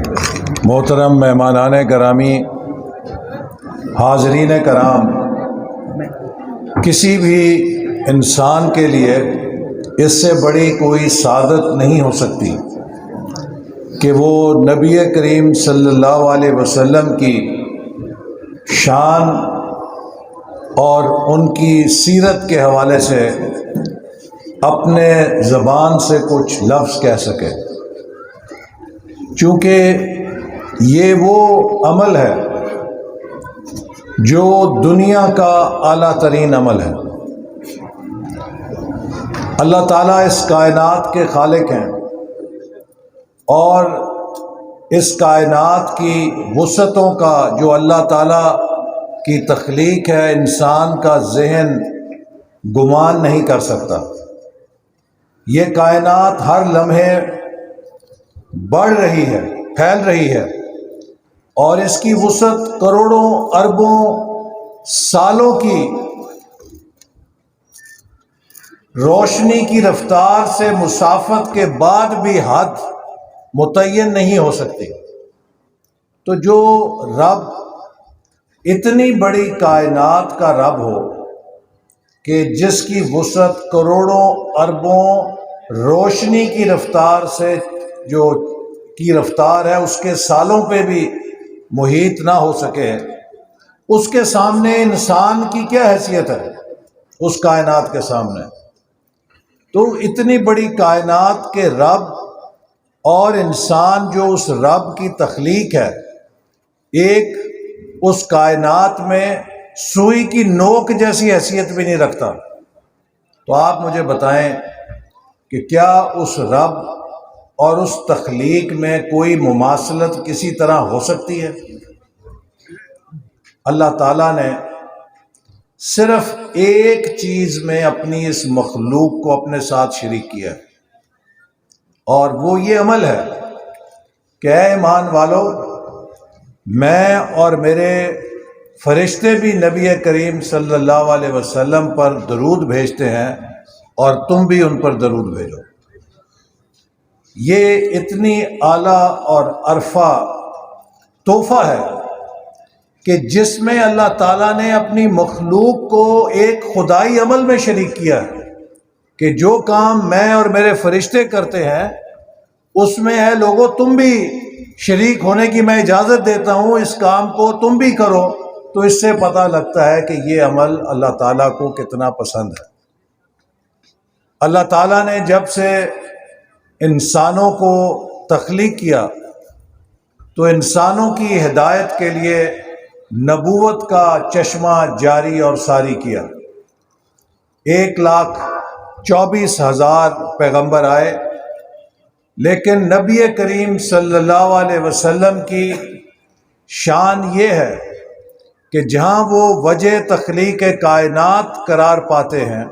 محترم مہمانان گرامی، حاضرین کرام، کسی بھی انسان کے لیے اس سے بڑی کوئی سعادت نہیں ہو سکتی کہ وہ نبی کریم صلی اللہ علیہ وسلم کی شان اور ان کی سیرت کے حوالے سے اپنے زبان سے کچھ لفظ کہہ سکے، چونکہ یہ وہ عمل ہے جو دنیا کا اعلیٰ ترین عمل ہے۔ اللہ تعالیٰ اس کائنات کے خالق ہیں اور اس کائنات کی وسعتوں کا جو اللہ تعالیٰ کی تخلیق ہے انسان کا ذہن گمان نہیں کر سکتا۔ یہ کائنات ہر لمحے بڑھ رہی ہے، پھیل رہی ہے، اور اس کی وسعت کروڑوں اربوں سالوں کی روشنی کی رفتار سے مسافت کے بعد بھی حد متعین نہیں ہو سکتی۔ تو جو رب اتنی بڑی کائنات کا رب ہو کہ جس کی وسعت کروڑوں اربوں روشنی کی رفتار سے جو کی رفتار ہے اس کے سالوں پہ بھی محیط نہ ہو سکے، اس کے سامنے انسان کی کیا حیثیت ہے اس کائنات کے سامنے؟ تو اتنی بڑی کائنات کے رب اور انسان جو اس رب کی تخلیق ہے، ایک اس کائنات میں سوئی کی نوک جیسی حیثیت بھی نہیں رکھتا۔ تو آپ مجھے بتائیں کہ کیا اس رب اور اس تخلیق میں کوئی مماثلت کسی طرح ہو سکتی ہے؟ اللہ تعالیٰ نے صرف ایک چیز میں اپنی اس مخلوق کو اپنے ساتھ شریک کیا ہے، اور وہ یہ عمل ہے کہ اے ایمان والو، میں اور میرے فرشتے بھی نبی کریم صلی اللہ علیہ وسلم پر درود بھیجتے ہیں اور تم بھی ان پر درود بھیجو۔ یہ اتنی اعلیٰ اور عرفہ تحفہ ہے کہ جس میں اللہ تعالیٰ نے اپنی مخلوق کو ایک خدائی عمل میں شریک کیا ہے کہ جو کام میں اور میرے فرشتے کرتے ہیں اس میں ہے لوگوں تم بھی شریک ہونے کی میں اجازت دیتا ہوں، اس کام کو تم بھی کرو۔ تو اس سے پتہ لگتا ہے کہ یہ عمل اللہ تعالیٰ کو کتنا پسند ہے۔ اللہ تعالیٰ نے جب سے انسانوں کو تخلیق کیا تو انسانوں کی ہدایت کے لیے نبوت کا چشمہ جاری اور ساری کیا۔ 1,24,000 پیغمبر آئے، لیکن نبی کریم صلی اللہ علیہ وسلم کی شان یہ ہے کہ جہاں وہ وجہ تخلیق کائنات قرار پاتے ہیں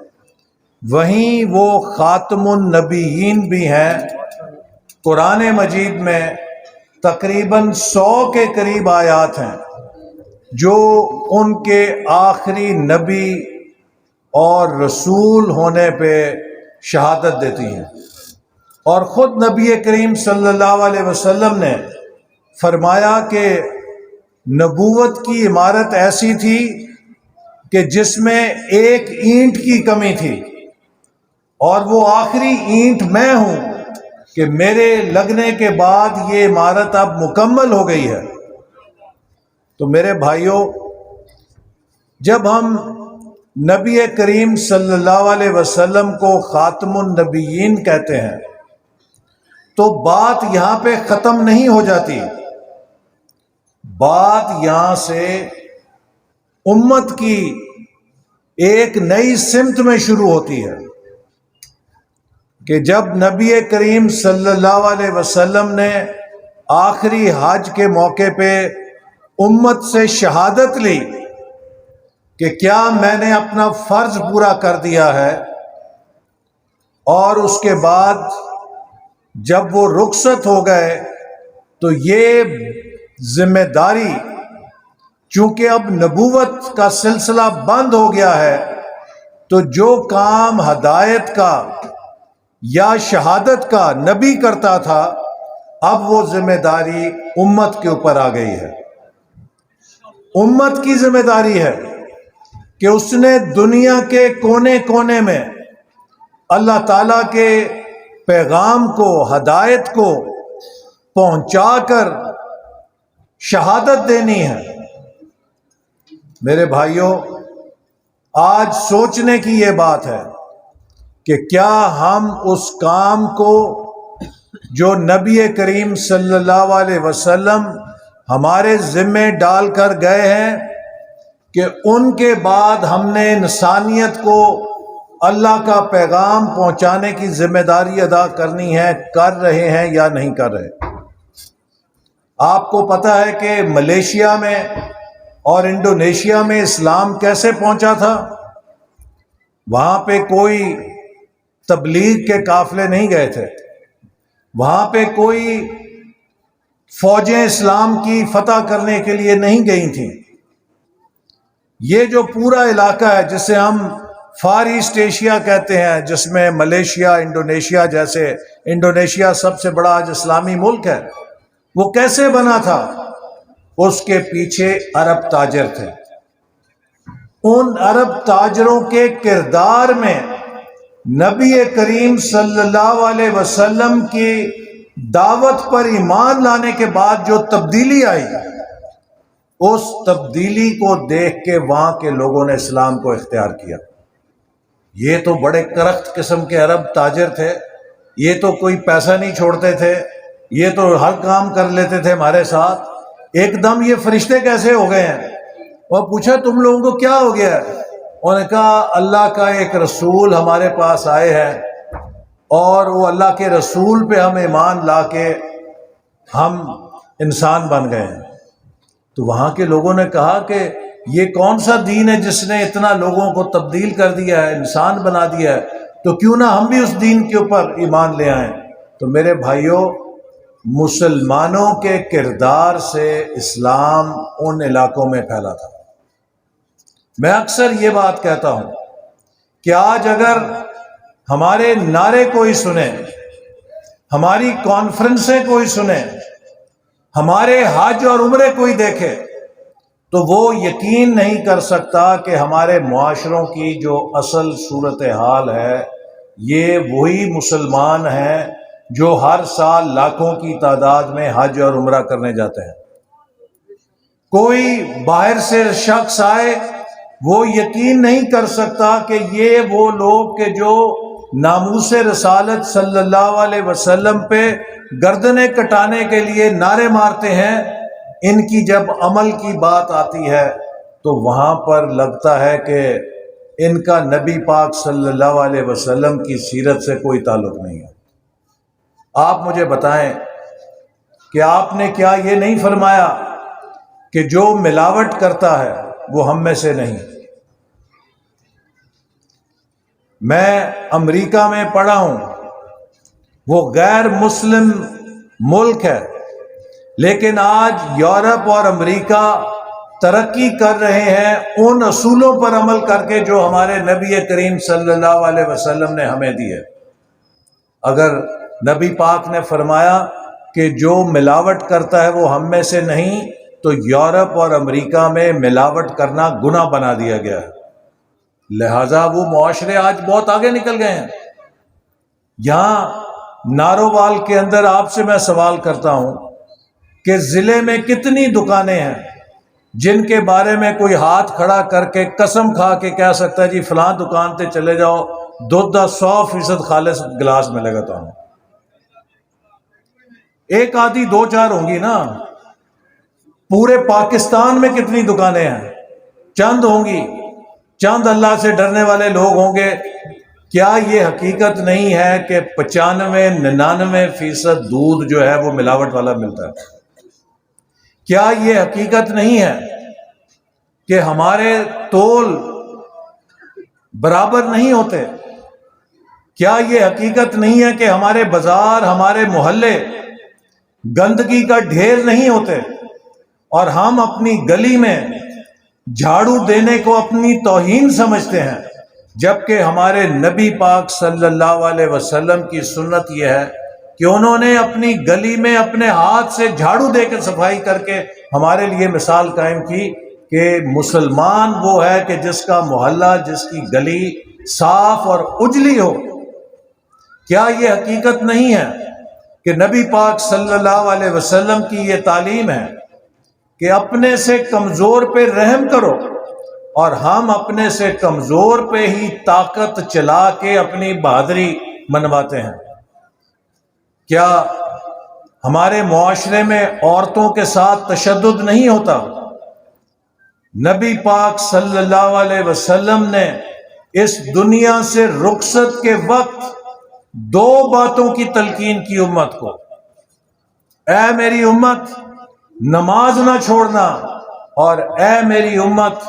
وہیں وہ خاتم النبیین بھی ہیں۔ قرآن مجید میں تقریباً 100 کے قریب آیات ہیں جو ان کے آخری نبی اور رسول ہونے پہ شہادت دیتی ہیں، اور خود نبی کریم صلی اللہ علیہ وسلم نے فرمایا کہ نبوت کی عمارت ایسی تھی کہ جس میں ایک اینٹ کی کمی تھی، اور وہ آخری اینٹ میں ہوں کہ میرے لگنے کے بعد یہ عمارت اب مکمل ہو گئی ہے۔ تو میرے بھائیوں، جب ہم نبی کریم صلی اللہ علیہ وسلم کو خاتم النبیین کہتے ہیں تو بات یہاں پہ ختم نہیں ہو جاتی، بات یہاں سے امت کی ایک نئی سمت میں شروع ہوتی ہے کہ جب نبی کریم صلی اللہ علیہ وسلم نے آخری حج کے موقع پہ امت سے شہادت لی کہ کیا میں نے اپنا فرض پورا کر دیا ہے، اور اس کے بعد جب وہ رخصت ہو گئے تو یہ ذمہ داری، چونکہ اب نبوت کا سلسلہ بند ہو گیا ہے، تو جو کام ہدایت کا یا شہادت کا نبی کرتا تھا اب وہ ذمہ داری امت کے اوپر آ گئی ہے۔ امت کی ذمہ داری ہے کہ اس نے دنیا کے کونے کونے میں اللہ تعالیٰ کے پیغام کو، ہدایت کو پہنچا کر شہادت دینی ہے۔ میرے بھائیوں، آج سوچنے کی یہ بات ہے کہ کیا ہم اس کام کو جو نبی کریم صلی اللہ علیہ وسلم ہمارے ذمے ڈال کر گئے ہیں کہ ان کے بعد ہم نے انسانیت کو اللہ کا پیغام پہنچانے کی ذمہ داری ادا کرنی ہے، کر رہے ہیں یا نہیں کر رہے؟ آپ کو پتہ ہے کہ ملیشیا میں اور انڈونیشیا میں اسلام کیسے پہنچا تھا؟ وہاں پہ کوئی تبلیغ کے قافلے نہیں گئے تھے، وہاں پہ کوئی فوجیں اسلام کی فتح کرنے کے لیے نہیں گئی تھیں۔ یہ جو پورا علاقہ ہے جسے ہم فار ایسٹ ایشیا کہتے ہیں، جس میں ملیشیا، انڈونیشیا جیسے، انڈونیشیا سب سے بڑا آج اسلامی ملک ہے، وہ کیسے بنا تھا؟ اس کے پیچھے عرب تاجر تھے۔ ان عرب تاجروں کے کردار میں نبی کریم صلی اللہ علیہ وسلم کی دعوت پر ایمان لانے کے بعد جو تبدیلی آئی، اس تبدیلی کو دیکھ کے وہاں کے لوگوں نے اسلام کو اختیار کیا۔ یہ تو بڑے کرخت قسم کے عرب تاجر تھے، یہ تو کوئی پیسہ نہیں چھوڑتے تھے، یہ تو ہر کام کر لیتے تھے ہمارے ساتھ، ایک دم یہ فرشتے کیسے ہو گئے ہیں؟ اور پوچھا تم لوگوں کو کیا ہو گیا ہے؟ انہوں نے کہا اللہ کا ایک رسول ہمارے پاس آئے ہیں اور وہ اللہ کے رسول پہ ہم ایمان لا کے ہم انسان بن گئے ہیں۔ تو وہاں کے لوگوں نے کہا کہ یہ کون سا دین ہے جس نے اتنا لوگوں کو تبدیل کر دیا ہے، انسان بنا دیا ہے، تو کیوں نہ ہم بھی اس دین کے اوپر ایمان لے آئیں؟ تو میرے بھائیوں، مسلمانوں کے کردار سے اسلام ان علاقوں میں پھیلا تھا۔ میں اکثر یہ بات کہتا ہوں کہ آج اگر ہمارے نعرے کوئی سنے، ہماری کانفرنسیں کوئی سنے، ہمارے حج اور عمرے کوئی دیکھے، تو وہ یقین نہیں کر سکتا کہ ہمارے معاشروں کی جو اصل صورتحال ہے یہ وہی مسلمان ہیں جو ہر سال لاکھوں کی تعداد میں حج اور عمرہ کرنے جاتے ہیں۔ کوئی باہر سے شخص آئے، وہ یقین نہیں کر سکتا کہ یہ وہ لوگ کہ جو ناموس رسالت صلی اللہ علیہ وسلم پہ گردنیں کٹانے کے لیے نعرے مارتے ہیں، ان کی جب عمل کی بات آتی ہے تو وہاں پر لگتا ہے کہ ان کا نبی پاک صلی اللہ علیہ وسلم کی سیرت سے کوئی تعلق نہیں ہے۔ آپ مجھے بتائیں کہ آپ نے کیا یہ نہیں فرمایا کہ جو ملاوٹ کرتا ہے وہ ہم میں سے نہیں؟ میں امریکہ میں پڑھا ہوں، وہ غیر مسلم ملک ہے، لیکن آج یورپ اور امریکہ ترقی کر رہے ہیں ان اصولوں پر عمل کر کے جو ہمارے نبی کریم صلی اللہ علیہ وسلم نے ہمیں دی ہے۔ اگر نبی پاک نے فرمایا کہ جو ملاوٹ کرتا ہے وہ ہم میں سے نہیں، تو یورپ اور امریکہ میں ملاوٹ کرنا گناہ بنا دیا گیا ہے۔ لہٰذا وہ معاشرے آج بہت آگے نکل گئے ہیں۔ یہاں نارووال کے اندر آپ سے میں سوال کرتا ہوں کہ ضلع میں کتنی دکانیں ہیں جن کے بارے میں کوئی ہاتھ کھڑا کر کے قسم کھا کے کہہ سکتا ہے جی فلاں دکان تے چلے جاؤ، دودھ کا 100% خالص گلاس ملے گا تو ہمیں؟ ایک آدھی دو چار ہوں گی نا۔ پورے پاکستان میں کتنی دکانیں ہیں؟ چند ہوں گی، چند اللہ سے ڈرنے والے لوگ ہوں گے۔ کیا یہ حقیقت نہیں ہے کہ 95-99% دودھ جو ہے وہ ملاوٹ والا ملتا ہے؟ کیا یہ حقیقت نہیں ہے کہ ہمارے تول برابر نہیں ہوتے؟ کیا یہ حقیقت نہیں ہے کہ ہمارے بازار، ہمارے محلے گندگی کا ڈھیر نہیں ہوتے اور ہم اپنی گلی میں جھاڑو دینے کو اپنی توہین سمجھتے ہیں، جبکہ ہمارے نبی پاک صلی اللہ علیہ وسلم کی سنت یہ ہے کہ انہوں نے اپنی گلی میں اپنے ہاتھ سے جھاڑو دے کے صفائی کر کے ہمارے لیے مثال قائم کی کہ مسلمان وہ ہے کہ جس کا محلہ، جس کی گلی صاف اور اجلی ہو۔ کیا یہ حقیقت نہیں ہے کہ نبی پاک صلی اللہ علیہ وسلم کی یہ تعلیم ہے کہ اپنے سے کمزور پہ رحم کرو، اور ہم اپنے سے کمزور پہ ہی طاقت چلا کے اپنی بہادری منواتے ہیں؟ کیا ہمارے معاشرے میں عورتوں کے ساتھ تشدد نہیں ہوتا؟ نبی پاک صلی اللہ علیہ وسلم نے اس دنیا سے رخصت کے وقت دو باتوں کی تلقین کی امت کو: اے میری امت، نماز نہ چھوڑنا، اور اے میری امت،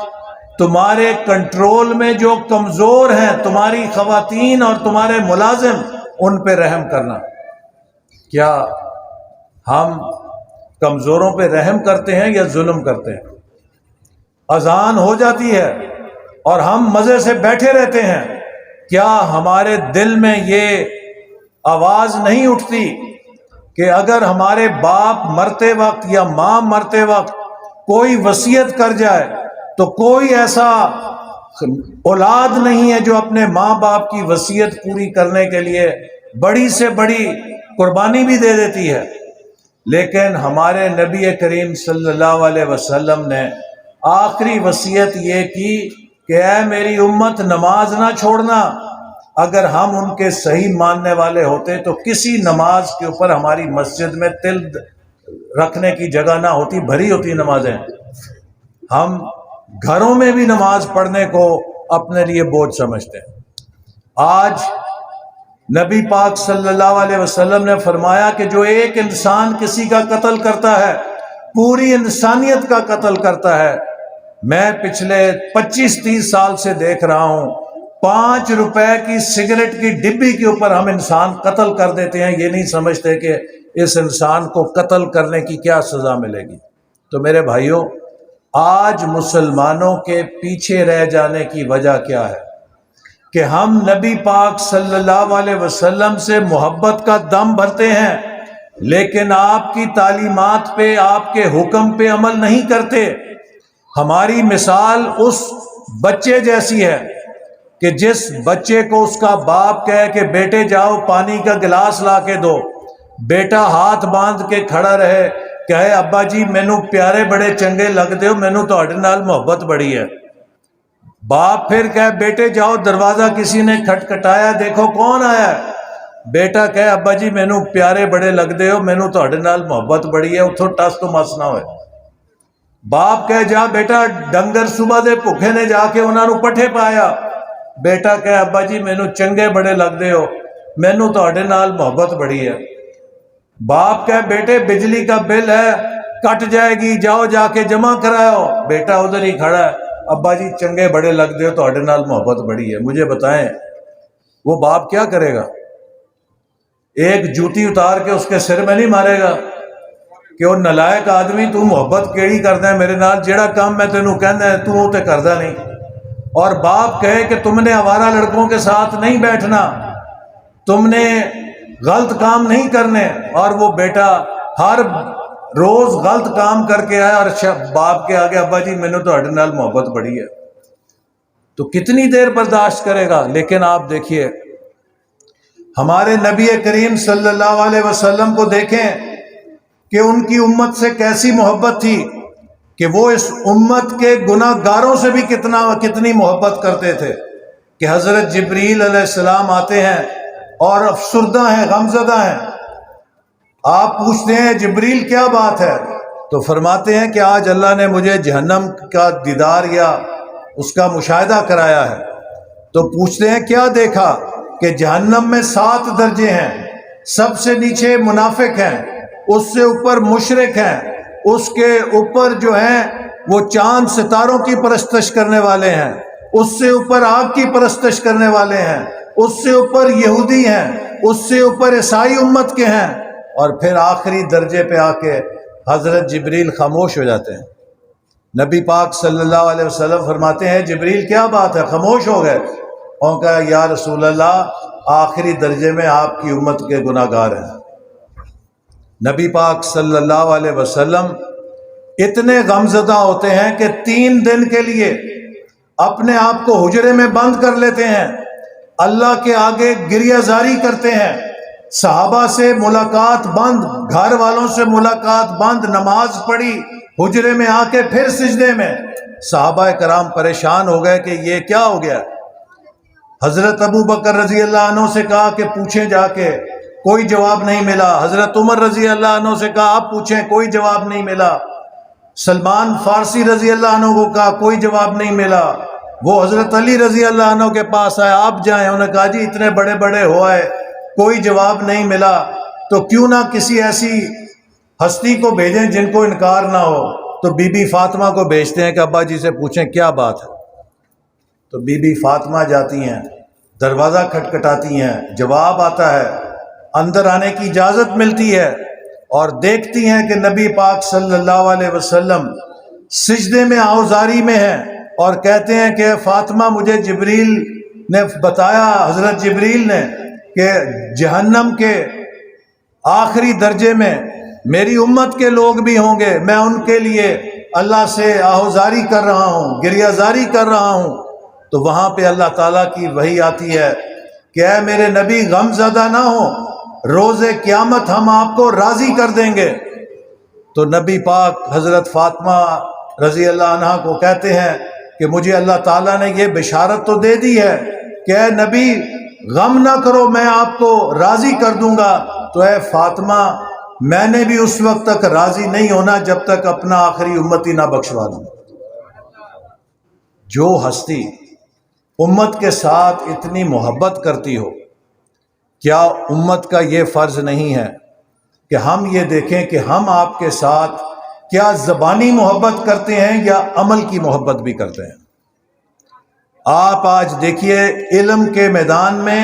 تمہارے کنٹرول میں جو کمزور ہیں، تمہاری خواتین اور تمہارے ملازم، ان پہ رحم کرنا۔ کیا ہم کمزوروں پہ رحم کرتے ہیں یا ظلم کرتے ہیں؟ اذان ہو جاتی ہے اور ہم مزے سے بیٹھے رہتے ہیں، کیا ہمارے دل میں یہ آواز نہیں اٹھتی کہ اگر ہمارے باپ مرتے وقت یا ماں مرتے وقت کوئی وصیت کر جائے تو کوئی ایسا اولاد نہیں ہے جو اپنے ماں باپ کی وصیت پوری کرنے کے لیے بڑی سے بڑی قربانی بھی دے دیتی ہے؟ لیکن ہمارے نبی کریم صلی اللہ علیہ وسلم نے آخری وصیت یہ کی کہ اے میری امت، نماز نہ چھوڑنا۔ اگر ہم ان کے صحیح ماننے والے ہوتے تو کسی نماز کے اوپر ہماری مسجد میں تل رکھنے کی جگہ نہ ہوتی، بھری ہوتی نمازیں۔ ہم گھروں میں بھی نماز پڑھنے کو اپنے لیے بوجھ سمجھتے ہیں۔ آج نبی پاک صلی اللہ علیہ وسلم نے فرمایا کہ جو ایک انسان کسی کا قتل کرتا ہے، پوری انسانیت کا قتل کرتا ہے۔ میں پچھلے 25-30 سال سے دیکھ رہا ہوں، 5 روپے کی سگریٹ کی ڈبی کے اوپر ہم انسان قتل کر دیتے ہیں، یہ نہیں سمجھتے کہ اس انسان کو قتل کرنے کی کیا سزا ملے گی۔ تو میرے بھائیوں، آج مسلمانوں کے پیچھے رہ جانے کی وجہ کیا ہے؟ کہ ہم نبی پاک صلی اللہ علیہ وسلم سے محبت کا دم بھرتے ہیں، لیکن آپ کی تعلیمات پہ، آپ کے حکم پہ عمل نہیں کرتے۔ ہماری مثال اس بچے جیسی ہے کہ جس بچے کو اس کا باپ کہے کہ بیٹے جاؤ پانی کا گلاس لا کے دو، بیٹا ہاتھ باندھ کے کھڑا رہے، کہے ابا جی مینوں پیارے بڑے چنگے لگتے ہو، مینوں تہاڈے نال محبت بڑی ہے۔ باپ پھر کہے بیٹے جاؤ دروازہ کسی نے کھٹکھٹایا، دیکھو کون آیا ہے، بیٹا کہے ابا جی مینوں پیارے بڑے لگتے ہو، مینوں تہاڈے نال محبت بڑی ہے، اتھوں ٹس تو مس نہ ہوئے۔ باپ کہے جا بیٹا ڈنگر صبح دے بھوکے نے جا کے انہاں نوں پٹھے پایا، بیٹا کہے ابا جی مینوں چنگے بڑے لگتے ہو، مینوں تہاڈے نال محبت بڑی ہے۔ باپ کہے بیٹے بجلی کا بل ہے کٹ جائے گی، جاؤ جا کے جمع کراؤ، بیٹا ادھر ہی کھڑا ہے، ابا جی چنگے بڑے لگتے ہو، تہاڈے نال محبت بڑی ہے۔ مجھے بتائیں وہ باپ کیا کرے گا؟ ایک جوتی اتار کے اس کے سر میں نہیں مارے گا کہ وہ نلائق آدمی تو محبت کیڑی کردا ہے میرے نال، جیڑا کام میں تینوں کہندا ہے تو تے کردا نہیں۔ اور باپ کہے کہ تم نے آوارہ لڑکوں کے ساتھ نہیں بیٹھنا، تم نے غلط کام نہیں کرنے، اور وہ بیٹا ہر روز غلط کام کر کے آیا اور باپ کے آگے ابا جی مینوں تہاڈے نال محبت بڑی ہے، تو کتنی دیر برداشت کرے گا؟ لیکن آپ دیکھیے ہمارے نبی کریم صلی اللہ علیہ وسلم کو دیکھیں کہ ان کی امت سے کیسی محبت تھی، کہ وہ اس امت کے گناہ گاروں سے بھی کتنی محبت کرتے تھے، کہ حضرت جبریل علیہ السلام آتے ہیں اور افسردہ ہیں، غمزدہ ہیں۔ آپ پوچھتے ہیں جبریل کیا بات ہے؟ تو فرماتے ہیں کہ آج اللہ نے مجھے جہنم کا دیدار یا اس کا مشاہدہ کرایا ہے۔ تو پوچھتے ہیں کیا دیکھا؟ کہ جہنم میں 7 درجے ہیں، سب سے نیچے منافق ہیں، اس سے اوپر مشرک ہیں، اس کے اوپر جو ہیں وہ چاند ستاروں کی پرستش کرنے والے ہیں، اس سے اوپر آگ کی پرستش کرنے والے ہیں، اس سے اوپر یہودی ہیں، اس سے اوپر عیسائی امت کے ہیں، اور پھر آخری درجے پہ آ کے حضرت جبریل خاموش ہو جاتے ہیں۔ نبی پاک صلی اللہ علیہ وسلم فرماتے ہیں جبریل کیا بات ہے، خاموش ہو گئے؟ اور کہا یا رسول اللہ آخری درجے میں آپ کی امت کے گناہ گار ہیں۔ نبی پاک صلی اللہ علیہ وسلم اتنے غمزدہ ہوتے ہیں کہ 3 دن کے لیے اپنے آپ کو حجرے میں بند کر لیتے ہیں، اللہ کے آگے گریہ زاری کرتے ہیں، صحابہ سے ملاقات بند، گھر والوں سے ملاقات بند، نماز پڑھی، حجرے میں آ کے پھر سجدے میں۔ صحابہ کرام پریشان ہو گئے کہ یہ کیا ہو گیا۔ حضرت ابو بکر رضی اللہ عنہ سے کہا کہ پوچھیں جا کے، کوئی جواب نہیں ملا۔ حضرت عمر رضی اللہ عنہ سے کہا آپ پوچھیں، کوئی جواب نہیں ملا۔ سلمان فارسی رضی اللہ عنہ کو کہا، کوئی جواب نہیں ملا۔ وہ حضرت علی رضی اللہ عنہ کے پاس آئے، آپ جائیں۔ انہوں نے کہا جی اتنے بڑے بڑے ہو آئے، کوئی جواب نہیں ملا، تو کیوں نہ کسی ایسی ہستی کو بھیجیں جن کو انکار نہ ہو۔ تو بی بی فاطمہ کو بھیجتے ہیں کہ ابا جی سے پوچھیں کیا بات ہے۔ تو بی بی فاطمہ جاتی ہیں، دروازہ کھٹکھٹاتی ہیں، جواب آتا ہے، اندر آنے کی اجازت ملتی ہے، اور دیکھتی ہیں کہ نبی پاک صلی اللہ علیہ وسلم سجدے میں آوزاری میں ہیں، اور کہتے ہیں کہ فاطمہ مجھے جبریل نے بتایا، حضرت جبریل نے، کہ جہنم کے آخری درجے میں میری امت کے لوگ بھی ہوں گے، میں ان کے لیے اللہ سے آہوزاری کر رہا ہوں، گریہ زاری کر رہا ہوں۔ تو وہاں پہ اللہ تعالیٰ کی وحی آتی ہے کہ اے میرے نبی غم زدہ نہ ہو، روز قیامت ہم آپ کو راضی کر دیں گے۔ تو نبی پاک حضرت فاطمہ رضی اللہ عنہ کو کہتے ہیں کہ مجھے اللہ تعالیٰ نے یہ بشارت تو دے دی ہے کہ اے نبی غم نہ کرو، میں آپ کو راضی کر دوں گا۔ تو اے فاطمہ میں نے بھی اس وقت تک راضی نہیں ہونا جب تک اپنا آخری امتی نہ بخشوا دوں۔ جو ہستی امت کے ساتھ اتنی محبت کرتی ہو، کیا امت کا یہ فرض نہیں ہے کہ ہم یہ دیکھیں کہ ہم آپ کے ساتھ کیا زبانی محبت کرتے ہیں یا عمل کی محبت بھی کرتے ہیں؟ آپ آج دیکھیے علم کے میدان میں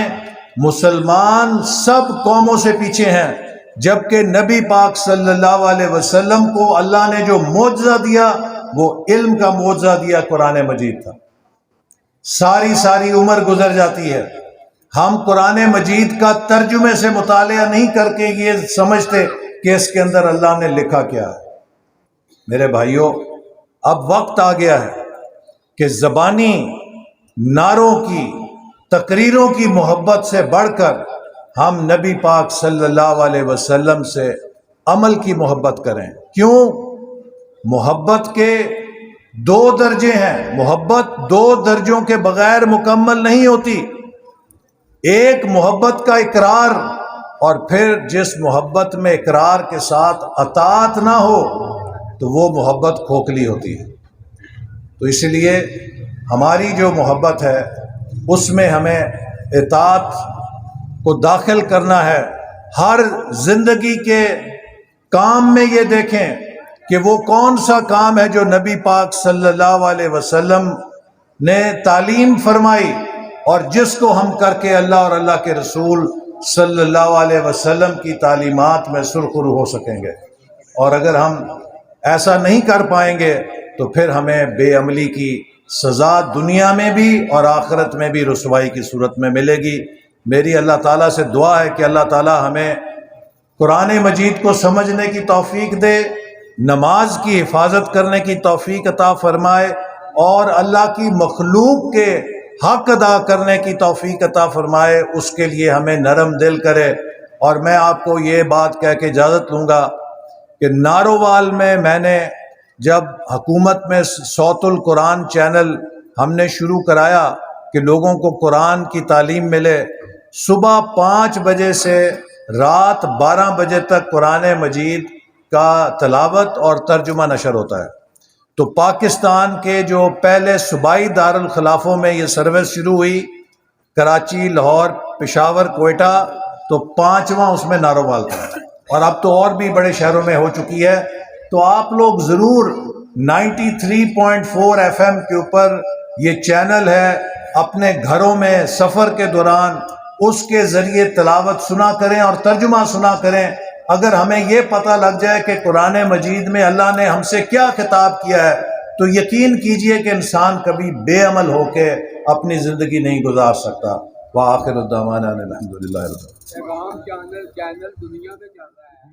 مسلمان سب قوموں سے پیچھے ہیں، جبکہ نبی پاک صلی اللہ علیہ وسلم کو اللہ نے جو معجزہ دیا وہ علم کا معجزہ دیا، قرآن مجید تھا۔ ساری عمر گزر جاتی ہے، ہم قرآن مجید کا ترجمے سے مطالعہ نہیں کر کے یہ سمجھتے کہ اس کے اندر اللہ نے لکھا کیا ہے۔ میرے بھائیوں، اب وقت آ گیا ہے کہ زبانی نعروں کی، تقریروں کی محبت سے بڑھ کر ہم نبی پاک صلی اللہ علیہ وسلم سے عمل کی محبت کریں۔ کیوں؟ محبت کے 2 درجے ہیں، محبت 2 درجوں کے بغیر مکمل نہیں ہوتی۔ ایک محبت کا اقرار، اور پھر جس محبت میں اقرار کے ساتھ اطاعت نہ ہو تو وہ محبت کھوکھلی ہوتی ہے۔ تو اس لیے ہماری جو محبت ہے اس میں ہمیں اطاعت کو داخل کرنا ہے۔ ہر زندگی کے کام میں یہ دیکھیں کہ وہ کون سا کام ہے جو نبی پاک صلی اللہ علیہ وسلم نے تعلیم فرمائی، اور جس کو ہم کر کے اللہ اور اللہ کے رسول صلی اللہ علیہ وسلم کی تعلیمات میں سرخرو ہو سکیں گے۔ اور اگر ہم ایسا نہیں کر پائیں گے تو پھر ہمیں بے عملی کی سزا دنیا میں بھی اور آخرت میں بھی رسوائی کی صورت میں ملے گی۔ میری اللہ تعالیٰ سے دعا ہے کہ اللہ تعالیٰ ہمیں قرآن مجید کو سمجھنے کی توفیق دے، نماز کی حفاظت کرنے کی توفیق عطا فرمائے، اور اللہ کی مخلوق کے حق ادا کرنے کی توفیق عطا فرمائے، اس کے لیے ہمیں نرم دل کرے۔ اور میں آپ کو یہ بات کہہ کے اجازت لوں گا کہ نارووال میں نے جب حکومت میں صوت القرآن چینل ہم نے شروع کرایا کہ لوگوں کو قرآن کی تعلیم ملے، صبح 5 بجے سے رات 12 بجے تک قرآن مجید کا تلاوت اور ترجمہ نشر ہوتا ہے۔ تو پاکستان کے جو پہلے صوبائی دارالخلافوں میں یہ سروس شروع ہوئی، کراچی، لاہور، پشاور، کوئٹہ، تو 5واں اس میں نارووال تھا، اور اب تو اور بھی بڑے شہروں میں ہو چکی ہے۔ تو آپ لوگ ضرور 93.4 FM کے اوپر یہ چینل ہے، اپنے گھروں میں سفر کے دوران اس کے ذریعے تلاوت سنا کریں اور ترجمہ سنا کریں۔ اگر ہمیں یہ پتہ لگ جائے کہ قرآن مجید میں اللہ نے ہم سے کیا خطاب کیا ہے تو یقین کیجئے کہ انسان کبھی بے عمل ہو کے اپنی زندگی نہیں گزار سکتا۔ وآخر الدعوانا الحمدللہ رب العالمین۔ پیغام چینل دنیا میں چل رہا ہے۔